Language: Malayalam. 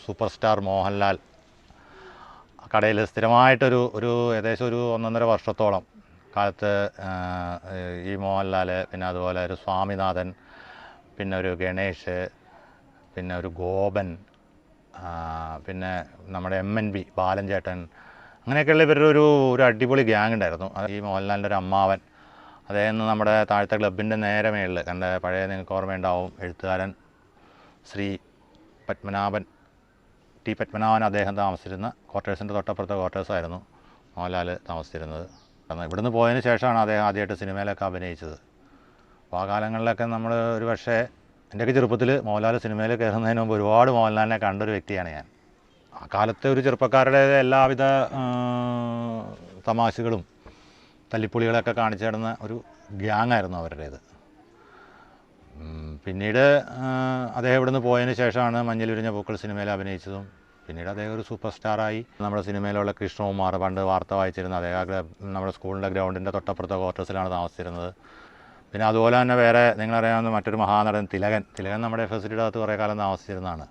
സൂപ്പർ സ്റ്റാർ മോഹൻലാൽ കടയിൽ സ്ഥിരമായിട്ടൊരു ഏകദേശം ഒരു 1.5 വർഷത്തോളം കാലത്ത് ഈ മോഹൻലാൽ, പിന്നെ അതുപോലെ ഒരു സ്വാമിനാഥൻ, പിന്നെ ഒരു ഗണേഷ്, പിന്നെ ഒരു ഗോപൻ, പിന്നെ നമ്മുടെ MNB ബാലൻ ചേട്ടൻ, അങ്ങനെയൊക്കെയുള്ള ഇവരുടെ ഒരു അടിപൊളി ഗ്യാങ് ഉണ്ടായിരുന്നു. ഈ മോഹൻലാലിൻ്റെ ഒരു അമ്മാവൻ, അദ്ദേഹം നമ്മുടെ താഴത്തെ ക്ലബിൻ്റെ നേരെ മേളിൽ കണ്ട പഴയ നിങ്ങൾക്ക് ഓർമ്മയുണ്ടാവും, എഴുത്തുകാരൻ ശ്രീ പത്മനാഭൻ ടി പത്മനാഭൻ അദ്ദേഹം താമസിച്ചിരുന്ന ക്വാർട്ടേഴ്സിൻ്റെ തൊട്ടപ്പുറത്തെ ക്വാർട്ടേഴ്സായിരുന്നു മോഹൻലാൽ താമസിച്ചിരുന്നത്. കാരണം ഇവിടുന്ന് പോയതിന് ശേഷമാണ് അദ്ദേഹം ആദ്യമായിട്ട് സിനിമയിലൊക്കെ അഭിനയിച്ചത്. അപ്പോൾ ആ കാലങ്ങളിലൊക്കെ നമ്മൾ ഒരു പക്ഷേ എൻ്റെയൊക്കെ ചെറുപ്പത്തിൽ മോഹൻലാൽ സിനിമയിൽ കയറുന്നതിന് മുമ്പ് ഒരുപാട് മോഹൻലാലിനെ കണ്ടൊരു വ്യക്തിയാണ് ഞാൻ. ആ കാലത്തെ ഒരു ചെറുപ്പക്കാരുടെ എല്ലാവിധ തമാശകളും തല്ലിപ്പൊളികളൊക്കെ കാണിച്ചു കിടന്ന ഒരു ഗ്യാങ്ങായിരുന്നു അവരുടേത്. പിന്നീട് അദ്ദേഹം ഇവിടുന്ന് പോയതിന് ശേഷമാണ് മഞ്ഞിലുരിഞ്ഞ പൂക്കൾ സിനിമയിൽ അഭിനയിച്ചതും. പിന്നീട് അദ്ദേഹം ഒരു സൂപ്പർ സ്റ്റാറായി. നമ്മുടെ സിനിമയിലുള്ള കൃഷ്ണകുമാർ, പണ്ട് വാർത്ത വായിച്ചിരുന്ന അദ്ദേഹം നമ്മുടെ സ്കൂളിൻ്റെ ഗ്രൗണ്ടിൻ്റെ തൊട്ടപ്പുറത്തെ ക്വാർട്ടേഴ്സിലാണ് താമസിച്ചിരുന്നത്. പിന്നെ അതുപോലെ തന്നെ വേറെ നിങ്ങളറിയാവുന്ന മറ്റൊരു മഹാനടൻ തിലകൻ നമ്മുടെ FSCയുടെ അകത്ത് കുറേ കാലം താമസിച്ചിരുന്നതാണ്.